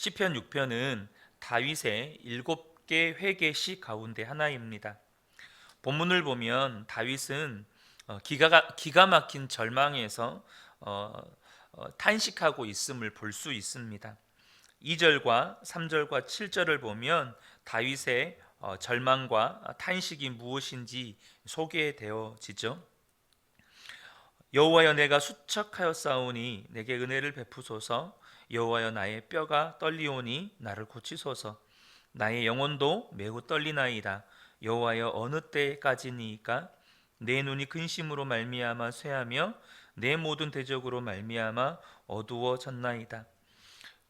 시편 6편은 다윗의 7개 회개시 가운데 하나입니다. 본문을 보면 다윗은 기가 막힌 절망에서 탄식하고 있음을 볼 수 있습니다. 2절과 3절과 7절을 보면 다윗의 절망과 탄식이 무엇인지 소개되어지죠. 여호와여, 내가 수척하였사오니 내게 은혜를 베푸소서. 여호와여, 나의 뼈가 떨리오니 나를 고치소서. 나의 영혼도 매우 떨리나이다. 여호와여, 어느 때까지니이까? 내 눈이 근심으로 말미암아 쇠하며 내 모든 대적으로 말미암아 어두워졌나이다.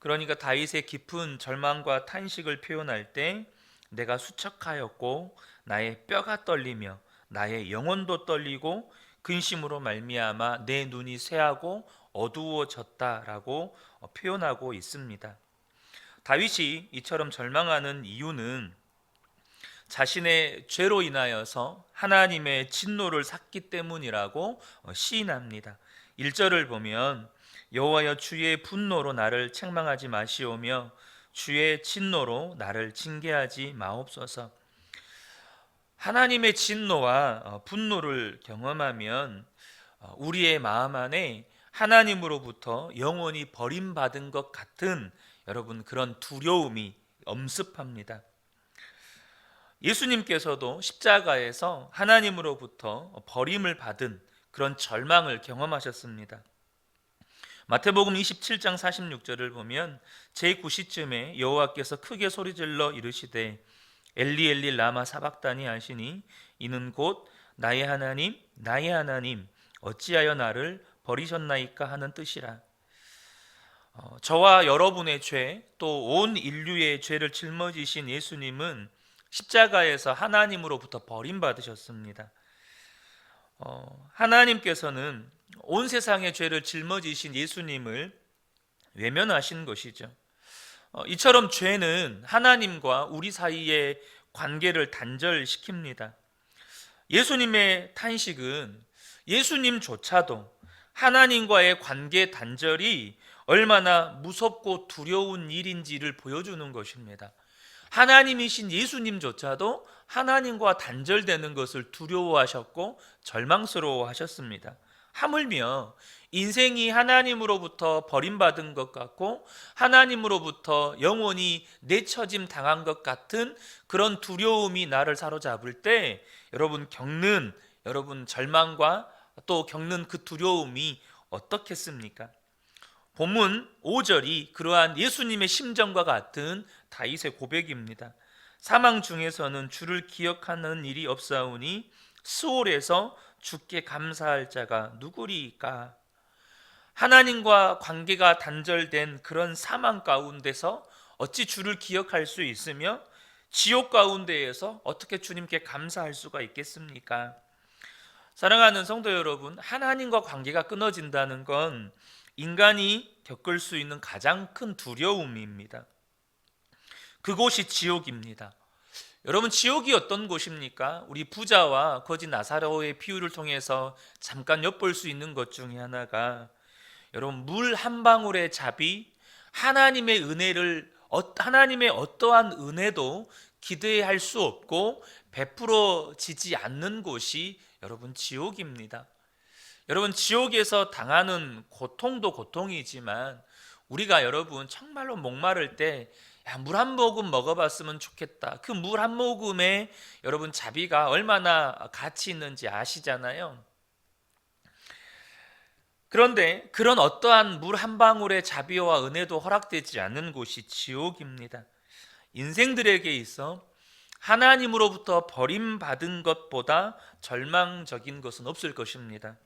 그러니까 다윗의 깊은 절망과 탄식을 표현할 때 내가 수척하였고 나의 뼈가 떨리며 나의 영혼도 떨리고 근심으로 말미암아 내 눈이 쇠하고 어두워졌다라고 표현하고 있습니다. 다윗이 이처럼 절망하는 이유는 자신의 죄로 인하여서 하나님의 진노를 샀기 때문이라고 시인합니다. 1절을 보면 여호와여, 주의 분노로 나를 책망하지 마시오며 주의 진노로 나를 징계하지 마옵소서. 하나님의 진노와 분노를 경험하면 우리의 마음 안에 하나님으로부터 영원히 버림받은 것 같은 여러분 그런 두려움이 엄습합니다. 예수님께서도 십자가에서 하나님으로부터 버림을 받은 그런 절망을 경험하셨습니다. 마태복음 27장 46절을 보면 제9시쯤에 여호와께서 크게 소리질러 이르시되 엘리 엘리 라마 사박다니 하시니 이는 곧 나의 하나님 나의 하나님 어찌하여 나를 버리셨나이까 하는 뜻이라. 저와 여러분의 죄, 또 온 인류의 죄를 짊어지신 예수님은 십자가에서 하나님으로부터 버림받으셨습니다. 하나님께서는 온 세상의 죄를 짊어지신 예수님을 외면하신 것이죠. 이처럼 죄는 하나님과 우리 사이의 관계를 단절시킵니다. 예수님의 탄식은 예수님조차도 하나님과의 관계 단절이 얼마나 무섭고 두려운 일인지를 보여주는 것입니다. 하나님이신 예수님조차도 하나님과 단절되는 것을 두려워하셨고 절망스러워하셨습니다. 하물며 인생이 하나님으로부터 버림받은 것 같고 하나님으로부터 영원히 내처짐 당한 것 같은 그런 두려움이 나를 사로잡을 때 여러분 절망과 또 겪는 그 두려움이 어떻겠습니까? 본문 5절이 그러한 예수님의 심정과 같은 다윗의 고백입니다. 사망 중에서는 주를 기억하는 일이 없사오니 스올에서 주께 감사할 자가 누구리이까? 하나님과 관계가 단절된 그런 사망 가운데서 어찌 주를 기억할 수 있으며 지옥 가운데에서 어떻게 주님께 감사할 수가 있겠습니까? 사랑하는 성도 여러분, 하나님과 관계가 끊어진다는 건 인간이 겪을 수 있는 가장 큰 두려움입니다. 그곳이 지옥입니다. 여러분, 지옥이 어떤 곳입니까? 우리 부자와 거지 나사로의 비유를 통해서 잠깐 엿볼 수 있는 것 중에 하나가 여러분 물 한 방울의 잡이 하나님의 어떠한 은혜도 기대할 수 없고 베풀어지지 않는 곳이 여러분 지옥입니다. 여러분 지옥에서 당하는 고통도 고통이지만 우리가 여러분 정말로 목마를 때 물 한 모금 먹어봤으면 좋겠다. 그 물 한 모금에 여러분 자비가 얼마나 가치 있는지 아시잖아요. 그런데 그런 어떠한 물 한 방울의 자비와 은혜도 허락되지 않는 곳이 지옥입니다. 인생들에게 있어 하나님으로부터 버림받은 것보다 절망적인 것은 없을 것입니다.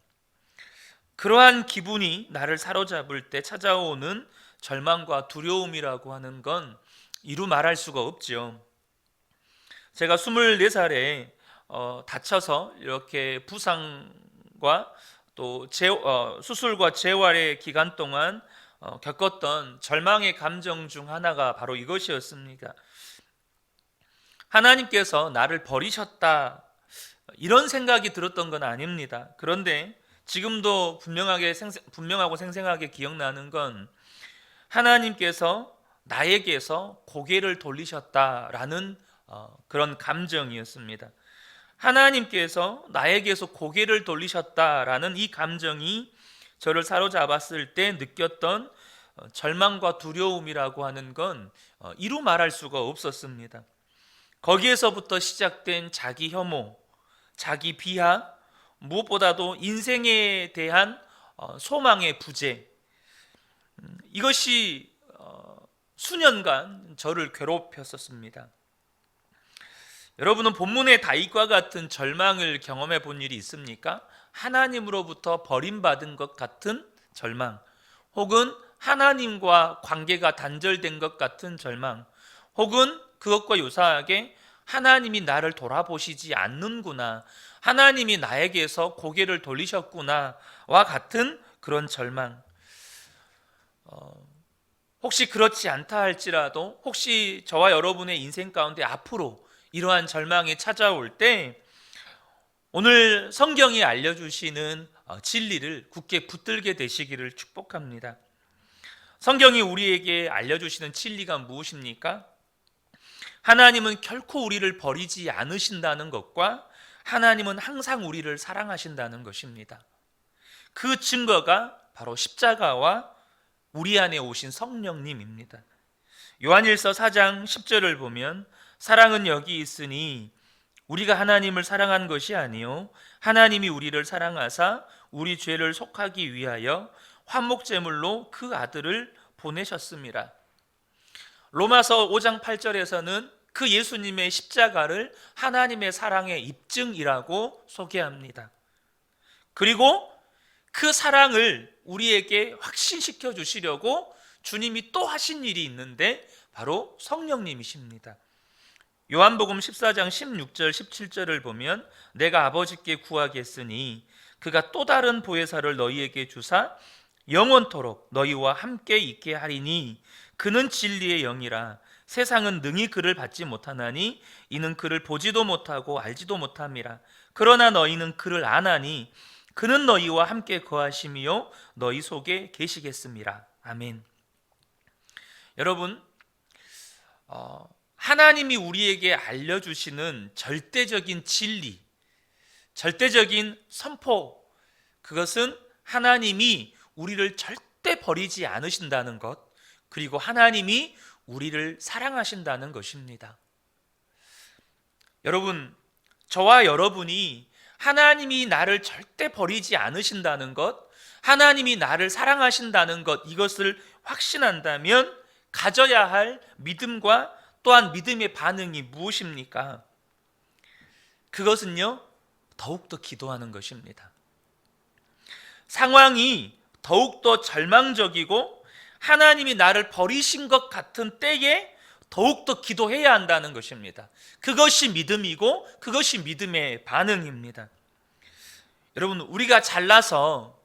그러한 기분이 나를 사로잡을 때 찾아오는 절망과 두려움이라고 하는 건 이루 말할 수가 없죠. 제가 24살에 다쳐서 이렇게 부상과 또 수술과 재활의 기간 동안 겪었던 절망의 감정 중 하나가 바로 이것이었습니다. 하나님께서 나를 버리셨다 이런 생각이 들었던 건 아닙니다. 그런데 지금도 분명하고 생생하게 기억나는 건 하나님께서 나에게서 고개를 돌리셨다라는 그런 감정이었습니다. 하나님께서 나에게서 고개를 돌리셨다라는 이 감정이 저를 사로잡았을 때 느꼈던 절망과 두려움이라고 하는 건 이루 말할 수가 없었습니다. 거기에서부터 시작된 자기 혐오, 자기 비하, 무엇보다도 인생에 대한 소망의 부재, 이것이 수년간 저를 괴롭혔었습니다. 여러분은 본문의 다윗과 같은 절망을 경험해 본 일이 있습니까? 하나님으로부터 버림받은 것 같은 절망, 혹은 하나님과 관계가 단절된 것 같은 절망, 혹은 그것과 유사하게 하나님이 나를 돌아보시지 않는구나, 하나님이 나에게서 고개를 돌리셨구나와 같은 그런 절망. 혹시 그렇지 않다 할지라도 혹시 저와 여러분의 인생 가운데 앞으로 이러한 절망이 찾아올 때 오늘 성경이 알려주시는 진리를 굳게 붙들게 되시기를 축복합니다. 성경이 우리에게 알려주시는 진리가 무엇입니까? 하나님은 결코 우리를 버리지 않으신다는 것과 하나님은 항상 우리를 사랑하신다는 것입니다. 그 증거가 바로 십자가와 우리 안에 오신 성령님입니다. 요한일서 4장 10절을 보면 사랑은 여기 있으니 우리가 하나님을 사랑한 것이 아니요 하나님이 우리를 사랑하사 우리 죄를 속하기 위하여 화목제물로 그 아들을 보내셨습니다. 로마서 5장 8절에서는 그 예수님의 십자가를 하나님의 사랑의 입증이라고 소개합니다. 그리고 그 사랑을 우리에게 확신시켜 주시려고 주님이 또 하신 일이 있는데 바로 성령님이십니다. 요한복음 14장 16절 17절을 보면 내가 아버지께 구하겠으니 그가 또 다른 보혜사를 너희에게 주사 영원토록 너희와 함께 있게 하리니 그는 진리의 영이라 세상은 능히 그를 받지 못하나니 이는 그를 보지도 못하고 알지도 못함이라. 그러나 너희는 그를 아나니 그는 너희와 함께 거하심이요 너희 속에 계시겠습니다. 아멘. 여러분, 하나님이 우리에게 알려주시는 절대적인 진리, 절대적인 선포, 그것은 하나님이 우리를 절대 버리지 않으신다는 것, 그리고 하나님이 우리를 사랑하신다는 것입니다. 여러분, 저와 여러분이 하나님이 나를 절대 버리지 않으신다는 것, 하나님이 나를 사랑하신다는 것, 이것을 확신한다면 가져야 할 믿음과 또한 믿음의 반응이 무엇입니까? 그것은요, 더욱더 기도하는 것입니다. 상황이 더욱더 절망적이고 하나님이 나를 버리신 것 같은 때에 더욱더 기도해야 한다는 것입니다. 그것이 믿음이고 그것이 믿음의 반응입니다. 여러분, 우리가 잘나서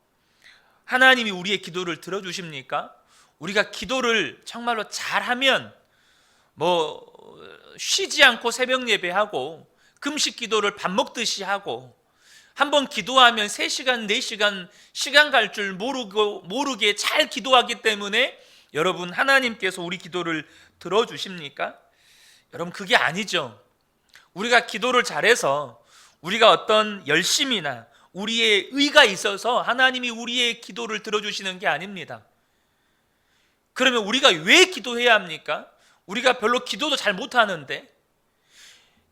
하나님이 우리의 기도를 들어주십니까? 우리가 기도를 정말로 잘하면 쉬지 않고 새벽 예배하고 금식 기도를 밥 먹듯이 하고 한번 기도하면 3시간, 4시간 시간 갈 줄 모르게 잘 기도하기 때문에 여러분 하나님께서 우리 기도를 들어주십니까? 여러분, 그게 아니죠. 우리가 기도를 잘해서 우리가 어떤 열심이나 우리의 의가 있어서 하나님이 우리의 기도를 들어주시는 게 아닙니다. 그러면 우리가 왜 기도해야 합니까? 우리가 별로 기도도 잘 못하는데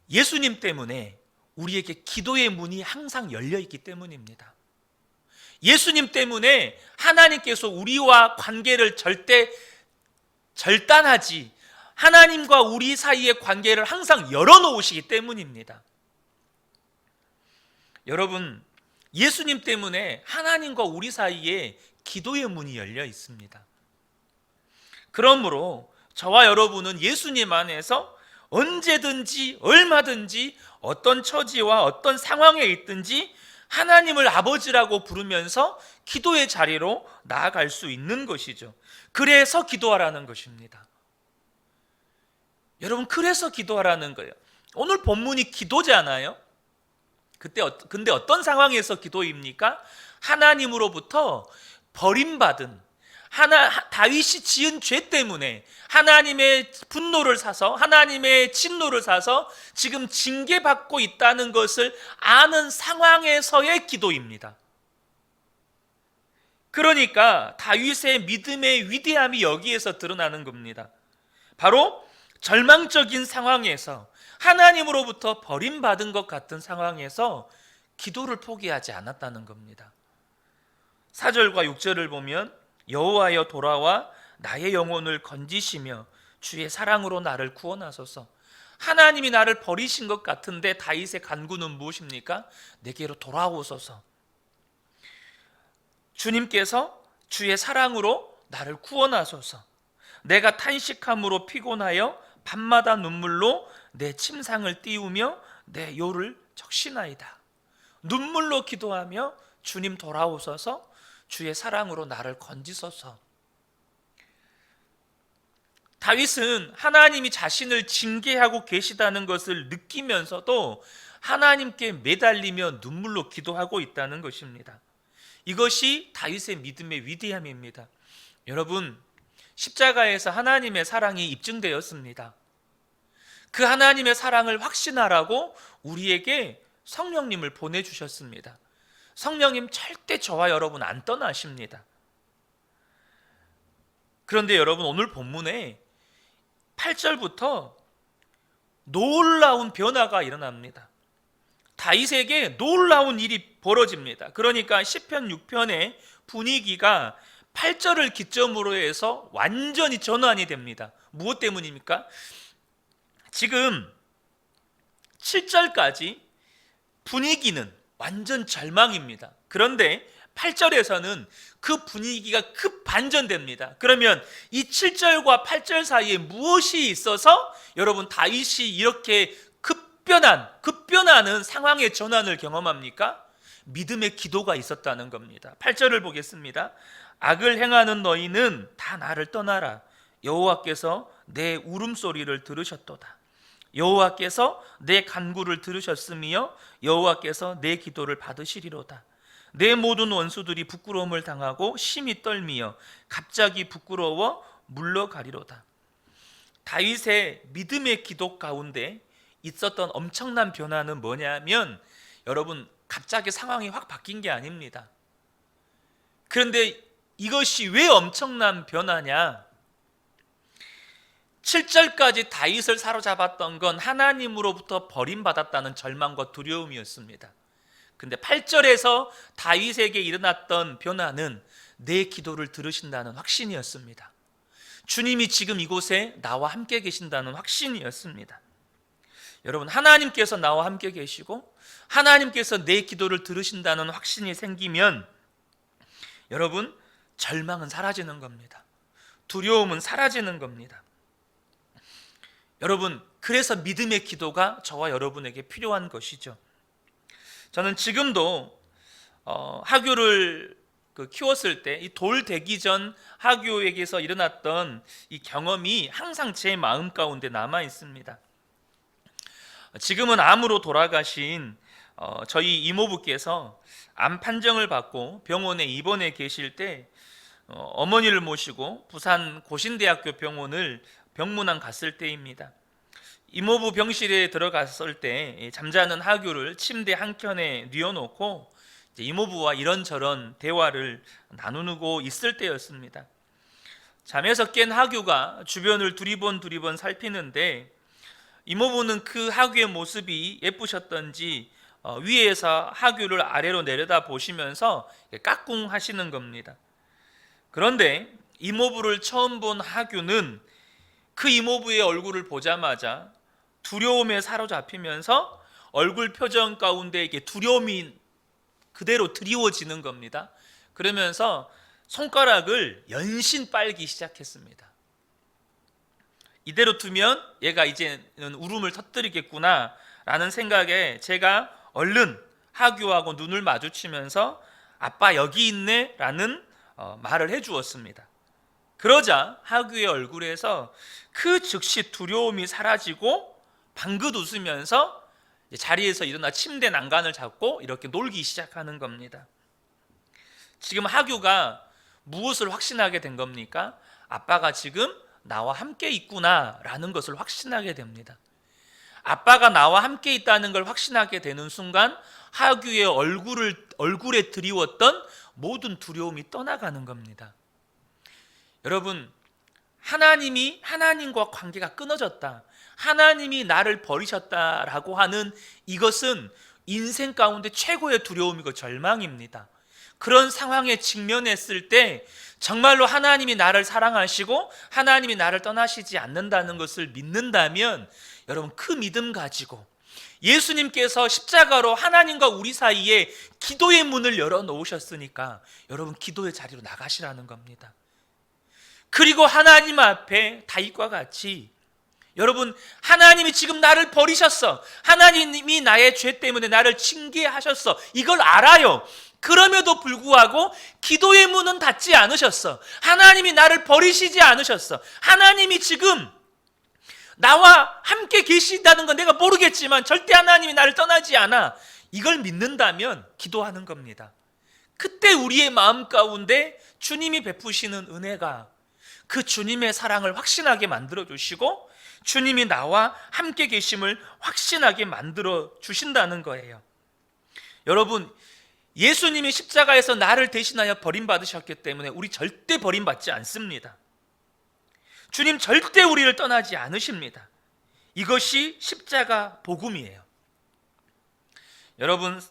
예수님 때문에 우리에게 기도의 문이 항상 열려있기 때문입니다. 예수님 때문에 하나님께서 우리와 관계를 절대 절단하지, 하나님과 우리 사이의 관계를 항상 열어놓으시기 때문입니다. 여러분, 예수님 때문에 하나님과 우리 사이에 기도의 문이 열려 있습니다. 그러므로 저와 여러분은 예수님 안에서 언제든지 얼마든지 어떤 처지와 어떤 상황에 있든지 하나님을 아버지라고 부르면서 기도의 자리로 나아갈 수 있는 것이죠. 그래서 기도하라는 것입니다. 여러분, 그래서 기도하라는 거예요. 오늘 본문이 기도잖아요. 근데 어떤 상황에서 기도입니까? 하나님으로부터 버림받은, 다윗이 지은 죄 때문에 하나님의 분노를 사서, 하나님의 진노를 사서 지금 징계받고 있다는 것을 아는 상황에서의 기도입니다. 그러니까 다윗의 믿음의 위대함이 여기에서 드러나는 겁니다. 바로 절망적인 상황에서, 하나님으로부터 버림받은 것 같은 상황에서 기도를 포기하지 않았다는 겁니다. 4절과 6절을 보면 여호와여 돌아와 나의 영혼을 건지시며 주의 사랑으로 나를 구원하소서. 하나님이 나를 버리신 것 같은데 다윗의 간구는 무엇입니까? 내게로 돌아오소서. 주님께서 주의 사랑으로 나를 구원하소서. 내가 탄식함으로 피곤하여 밤마다 눈물로 내 침상을 띄우며 내 요를 적시나이다. 눈물로 기도하며 주님 돌아오소서, 주의 사랑으로 나를 건지소서. 다윗은 하나님이 자신을 징계하고 계시다는 것을 느끼면서도 하나님께 매달리며 눈물로 기도하고 있다는 것입니다. 이것이 다윗의 믿음의 위대함입니다. 여러분, 십자가에서 하나님의 사랑이 입증되었습니다. 그 하나님의 사랑을 확신하라고 우리에게 성령님을 보내주셨습니다. 성령님 절대 저와 여러분 안 떠나십니다. 그런데 여러분, 오늘 본문에 8절부터 놀라운 변화가 일어납니다. 다윗에게 놀라운 일이 벌어집니다. 그러니까 시편 6편의 분위기가 8절을 기점으로 해서 완전히 전환이 됩니다. 무엇 때문입니까? 지금 7절까지 분위기는 완전 절망입니다. 그런데 8절에서는 그 분위기가 급반전됩니다. 그러면 이 7절과 8절 사이에 무엇이 있어서 여러분 다윗이 이렇게 급변하는 상황의 전환을 경험합니까? 믿음의 기도가 있었다는 겁니다. 8절을 보겠습니다. 악을 행하는 너희는 다 나를 떠나라. 여호와께서 내 울음소리를 들으셨도다. 여호와께서 내 간구를 들으셨으며 여호와께서 내 기도를 받으시리로다. 내 모든 원수들이 부끄러움을 당하고 심히 떨미어 갑자기 부끄러워 물러가리로다. 다윗의 믿음의 기도 가운데 있었던 엄청난 변화는 뭐냐면, 여러분, 갑자기 상황이 확 바뀐 게 아닙니다. 그런데 이것이 왜 엄청난 변화냐? 7절까지 다윗을 사로잡았던 건 하나님으로부터 버림받았다는 절망과 두려움이었습니다. 근데 8절에서 다윗에게 일어났던 변화는 내 기도를 들으신다는 확신이었습니다. 주님이 지금 이곳에 나와 함께 계신다는 확신이었습니다. 여러분, 하나님께서 나와 함께 계시고 하나님께서 내 기도를 들으신다는 확신이 생기면 여러분, 절망은 사라지는 겁니다. 두려움은 사라지는 겁니다. 여러분, 그래서 믿음의 기도가 저와 여러분에게 필요한 것이죠. 저는 지금도 하교를 키웠을 때 이 돌 되기 전 하교에게서 일어났던 이 경험이 항상 제 마음 가운데 남아 있습니다. 지금은 암으로 돌아가신 저희 이모부께서 암 판정을 받고 병원에 입원해 계실 때 어머니를 모시고 부산 고신대학교 병원을 병문안 갔을 때입니다. 이모부 병실에 들어갔을 때 잠자는 하교를 침대 한켠에 뉘어놓고 이모부와 이런저런 대화를 나누고 있을 때였습니다. 잠에서 깬 하교가 주변을 두리번 살피는데 이모부는 그 하교의 모습이 예쁘셨던지 위에서 하교를 아래로 내려다 보시면서 까꿍 하시는 겁니다. 그런데 이모부를 처음 본 하교는 그 이모부의 얼굴을 보자마자 두려움에 사로잡히면서 얼굴 표정 가운데 이게 두려움이 그대로 드리워지는 겁니다. 그러면서 손가락을 연신 빨기 시작했습니다. 이대로 두면 얘가 이제는 울음을 터뜨리겠구나 라는 생각에 제가 얼른 하교하고 눈을 마주치면서 아빠 여기 있네 라는 말을 해주었습니다. 그러자 하교의 얼굴에서 그 즉시 두려움이 사라지고 방긋 웃으면서 자리에서 일어나 침대 난간을 잡고 이렇게 놀기 시작하는 겁니다. 지금 하교가 무엇을 확신하게 된 겁니까? 아빠가 지금 나와 함께 있구나라는 것을 확신하게 됩니다. 아빠가 나와 함께 있다는 걸 확신하게 되는 순간 하규의 얼굴에 드리웠던 모든 두려움이 떠나가는 겁니다. 여러분, 하나님과 관계가 끊어졌다, 하나님이 나를 버리셨다라고 하는 이것은 인생 가운데 최고의 두려움이고 절망입니다. 그런 상황에 직면했을 때 정말로 하나님이 나를 사랑하시고 하나님이 나를 떠나시지 않는다는 것을 믿는다면, 여러분, 그 믿음 가지고 예수님께서 십자가로 하나님과 우리 사이에 기도의 문을 열어놓으셨으니까 여러분, 기도의 자리로 나가시라는 겁니다. 그리고 하나님 앞에 다윗과 같이, 여러분, 하나님이 지금 나를 버리셨어, 하나님이 나의 죄 때문에 나를 징계하셨어, 이걸 알아요. 그럼에도 불구하고 기도의 문은 닫지 않으셨어. 하나님이 나를 버리시지 않으셨어. 하나님이 지금 나와 함께 계신다는 건 내가 모르겠지만 절대 하나님이 나를 떠나지 않아. 이걸 믿는다면 기도하는 겁니다. 그때 우리의 마음 가운데 주님이 베푸시는 은혜가 그 주님의 사랑을 확신하게 만들어 주시고 주님이 나와 함께 계심을 확신하게 만들어 주신다는 거예요. 여러분, 예수님이 십자가에서 나를 대신하여 버림받으셨기 때문에 우리 절대 버림받지 않습니다. 주님 절대 우리를 떠나지 않으십니다. 이것이 십자가 복음이에요. 여러분,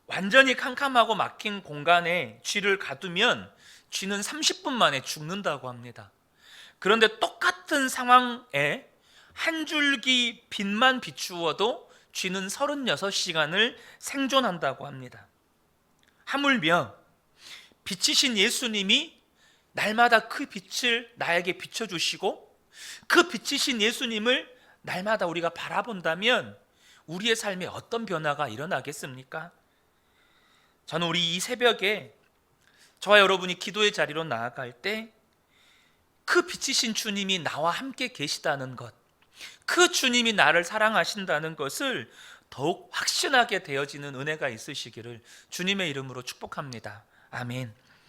완전히 캄캄하고 막힌 공간에 쥐를 가두면 쥐는 30분 만에 죽는다고 합니다. 그런데 똑같은 상황에 한 줄기 빛만 비추어도 쥐는 36시간을 생존한다고 합니다. 하물며 빛이신 예수님이 날마다 그 빛을 나에게 비춰주시고 그 빛이신 예수님을 날마다 우리가 바라본다면 우리의 삶에 어떤 변화가 일어나겠습니까? 저는 우리 이 새벽에 저와 여러분이 기도의 자리로 나아갈 때 그 빛이신 주님이 나와 함께 계시다는 것, 그 주님이 나를 사랑하신다는 것을 더욱 확신하게 되어지는 은혜가 있으시기를 주님의 이름으로 축복합니다. 아멘.